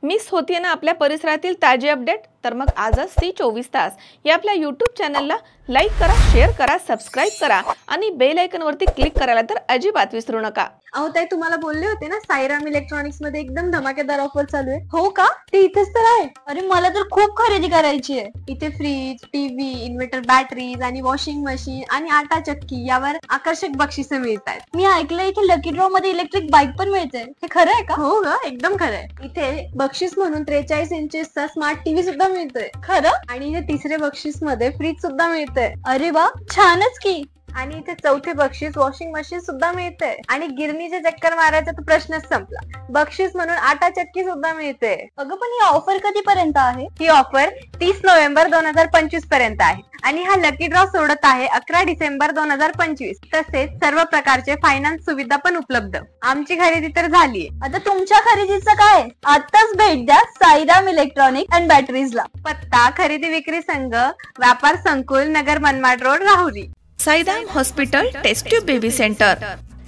Miss होतीये ना आपल्या परिसरातील ताजे अपडेट? तर मग आजच सी24 तास या आपल्या YouTube चॅनलला लाईक करा, शेअर करा, सबस्क्राइब करा आणि बेल आयकॉन वरती क्लिक करायला तर अजिबात विसरू नका। अहो ताई, तुम्हाला बोलले होते ना साईराम इलेक्ट्रॉनिक्स मध्ये एकदम धमाकेदार ऑफर चालू आहे। हो का? ते इथेच तर आहे। अरे मला तर खूप खरेदी करायची आहे। इथे फ्रीज, टीव्ही, इन्व्हर्टर बॅटरीज आणि वॉशिंग मशीन आणि आटा चक्की यावर आकर्षक बक्षिसे मिळतात। मी ऐकलं इथे लकी ड्रॉ मध्ये इलेक्ट्रिक बाईक पण मिळते, हे खरं आहे का? हो ग, एकदम खरं आहे। इथे बक्षीस म्हणून 43 इंचेसचा स्मार्ट टीव्ही सुद्धा मिळतोय। खरं? आणि इथे तिसरे बक्षीस मध्ये फ्रीज सुद्धा मिळतंय। अरे वा, छानच की। आणि इथे चौथे बक्षीस वॉशिंग मशीन सुद्धा मिळते आणि गिरणीचे चक्कर मारायचा तर प्रश्नच संपला। बक्षीस म्हणून आटा चक्की सुद्धा मिळते। अगं पण ही ऑफर कधीपर्यंत आहे? ही ऑफर 30 नोव्हेंबर 2025 पर्यंत आहे आणि हा लकी ड्रॉ सोडत आहे 11 डिसेंबर 2025। तसेच सर्व प्रकारचे फायनान्स सुविधा पण उपलब्ध। आमची खरेदी तर झालीये, आता तुमच्या खरेदीचं काय? आताच भेट द्या साईराम इलेक्ट्रॉनिक अँड बॅटरीजला। पत्ता खरेदी विक्री संघ, व्यापार संकुल, Nagar Manmad road, Rahuri. Sairam hospital test tube baby centre.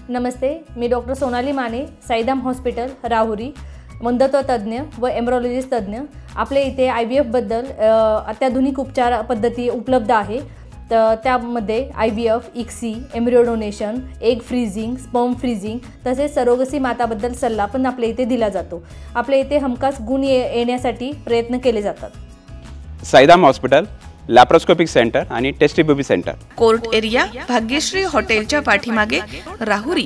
नमस्ते, मी डॉक्टर सोनाली माने, साईराम हॉस्पिटल राहुरी, मंदत्व तज्ज्ञ व एम्ब्रॉलॉजिस्ट तज्ज्ञ। आपल्या इथे IVF बद्दल अत्याधुनिक उपचार पद्धती उपलब्ध आहे। तर त्यामध्ये IVF, ICSI, embryo donation, egg freezing, sperm freezing तसेच सरोगसी माताबद्दल सल्ला पण आपल्या इथे दिला जातो। आपल्या इथे हमखास गुण येण्यासाठी प्रयत्न केले जातात। साईराम हॉस्पिटल लॅप्रोस्कोपिक सेंटर आणि test baby centre, court area, Bhagyashree हॉटेलच्या पाठीमागे, राहुरी।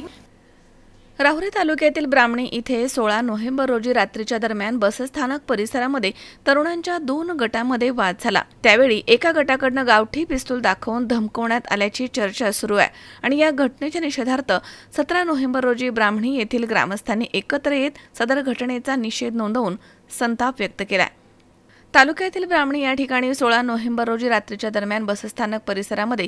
राहुरी तालुक्यातील ब्राह्मणी इथे 16 नोव्हेंबर रोजी रात्रीच्या दरम्यान बसस्थानक परिसरामध्ये तरुणांच्या 2 गटांमध्ये वाद झाला। त्यावेळी एका गटाकडनं गावठी पिस्तूल दाखवून धमकवण्यात आल्याची चर्चा सुरू आहे आणि या घटनेच्या निषेधार्थ 17 नोव्हेंबर रोजी ब्राह्मणी येथील ग्रामस्थांनी एकत्र येत सदर घटनेचा निषेध नोंदवून संताप व्यक्त केलाय। तालुक्यातील ब्राह्मणी या ठिकाणी 16 नोव्हेंबर रोजी रात्रीच्या दरम्यान बसस्थानक परिसरामध्ये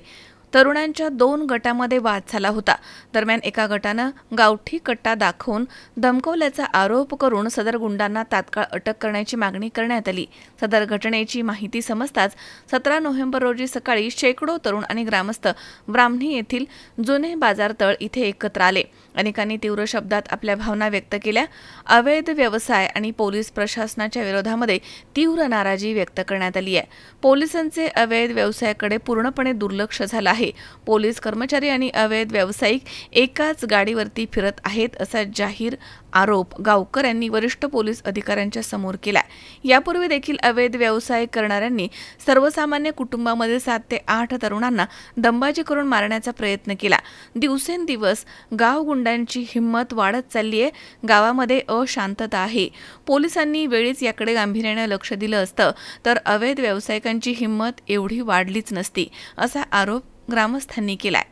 तरुणांच्या 2 गटांमध्ये वाद झाला होता। दरम्यान एका गटानं गावठी कट्टा दाखवून धमकवल्याचा आरोप करून सदर गुंडांना तात्काळ अटक करण्याची मागणी करण्यात आली। सदर घटनेची माहिती समजताच 17 नोव्हेंबर रोजी सकाळी शेकडो तरुण आणि ग्रामस्थ ब्राह्मणी येथील जुने बाजारतळ इथे एकत्र आले। अनेकांनी तीव्र शब्दात आपल्या भावना व्यक्त केल्या। अवैध व्यवसाय आणि पोलीस प्रशासनाच्या विरोधामध्ये तीव्र नाराजी व्यक्त करण्यात आली आहे। पोलिसांचे अवैध व्यवसायाकडे पूर्णपणे दुर्लक्ष झालं आहे। पोलीस कर्मचारी आणि अवैध व्यावसायिक एकाच गाडीवरती फिरत आहेत असा जाहीर आरोप गावकर यांनी वरिष्ठ पोलीस अधिकाऱ्यांच्या समोर केला। यापूर्वी देखील अवैध व्यवसाय करणाऱ्यांनी सर्वसामान्य कुटुंबामध्ये 7 ते 8 तरुणांना दंबाजी करून मारण्याचा प्रयत्न केला। दिवसेंदिवस गाव गुंडांची हिंमत वाढत चालली आहे। गावामध्ये अशांतता आहे। पोलिसांनी वेळीच याकडे गांभीर्याने लक्ष दिलं असतं तर अवैध व्यावसायिकांची हिंमत एवढी वाढलीच नसती असा आरोप ग्रामस्थांनी केलाय।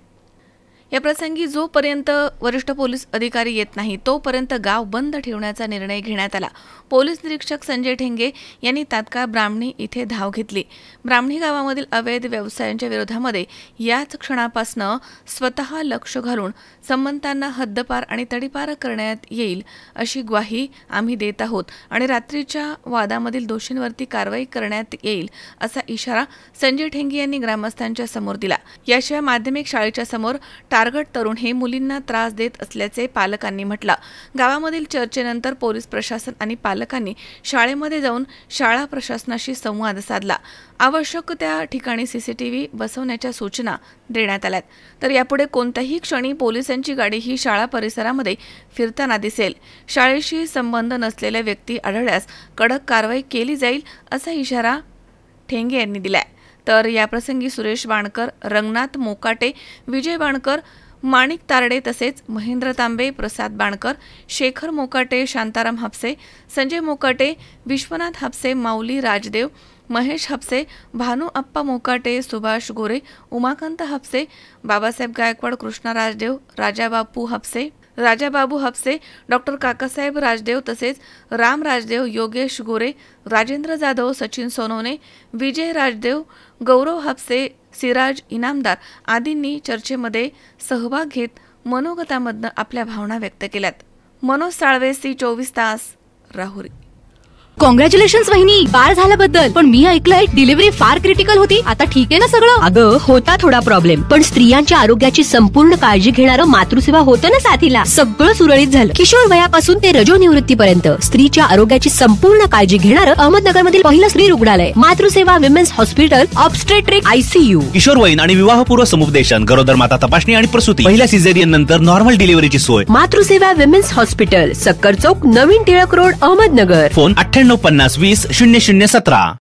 या प्रसंगी जोपर्यंत वरिष्ठ पोलीस अधिकारी येत नाही तोपर्यंत गाव बंद ठेवण्याचा निर्णय घेण्यात आला। पोलीस निरीक्षक संजय ठेंगे यांनी तात्काळ ब्राह्मणी इथे धाव घेतली। ब्राह्मणी गावामधील अवैध व्यवसायांच्या विरोधामध्ये याच क्षणापासून स्वतः लक्ष घालून संबंधांना हद्दपार आणि तडीपार करण्यात येईल अशी ग्वाही आम्ही देत आहोत आणि रात्रीच्या वादामधील दोषींवरती कारवाई करण्यात येईल असा इशारा संजय ठेंगे यांनी ग्रामस्थांच्या समोर दिला। याशिवाय माध्यमिक शाळेच्या समोर टार्गेट तरुण हे मुलींना त्रास देत असल्याचे पालकांनी म्हटलं। गावामधील चर्चेनंतर पोलीस प्रशासन आणि पालकांनी शाळेमध्ये जाऊन शाळा प्रशासनाशी संवाद साधला। आवश्यक त्या ठिकाणी CCTV बसवण्याच्या सूचना देण्यात आल्यात। तर यापुढे कोणत्याही क्षणी पोलिसांची गाडी ही शाळा परिसरामध्ये फिरताना दिसेल। शाळेशी संबंध नसलेल्या व्यक्ती आढळल्यास कडक कारवाई केली जाईल असा इशारा ठेंगे यांनी दिलाय। तर याप्रसंगी सुरेश बाणकर, रंगनाथ मोकाटे, विजय बाणकर, माणिक तारडे तसेच महेंद्र तांबे, प्रसाद बाणकर, शेखर मोकाटे, शांताराम हापसे, संजय मोकाटे, विश्वनाथ हापसे, माऊली राजदेव, महेश हापसे, भानू अप्पा मोकाटे, सुभाष गोरे, उमाकांत हापसे, बाबासाहेब गायकवाड, कृष्णा राजदेव, राजाबाबू हापसे, डॉक्टर काकासाहेब राजदेव तसेच राम राजदेव, योगेश गोरे, राजेंद्र जाधव, सचिन सोनवणे, विजय राजदेव, गौरव हापसे, सिराज इनामदार आदींनी चर्चेमध्ये सहभाग घेत मनोगतामधनं आपल्या भावना व्यक्त केल्यात। मनोज साळवे, सी24 तास, राहुरी। कॉंग्रॅच्युलेशन वहिनी, बाळ झाल्याबद्दल. पण मी ऐकलंय डिलिव्हरी फार क्रिटिकल होती. आता ठीक आहे ना सगळं? अगं होता थोडा प्रॉब्लेम, पण स्त्रियांच्या आरोग्याची संपूर्ण काळजी घेणारं मातृसेवा होतं ना साथीला. सगळं सुरळीत झालं. किशोर वयापासून ते रजोनिवृत्तीपर्यंत स्त्रीच्या आरोग्याची संपूर्ण काळजी घेणारं अहमदनगर मधील पहिलं स्त्री रुग्णालय. Matruseva women's hospital, obstetric, ICU. किशोरवयीन आणि विवाहपूर्व समुपदेशन, गरोदर माता तपासणी आणि प्रसूती, पहिल्या सिझेरियन नंतर नॉर्मल डिलिव्हरीची सोय. मातृसेवा विमेन्स हॉस्पिटल, सक्कर चौक, नवीन टिळक रोड, अहमदनगर. फोन 9850 20 0017.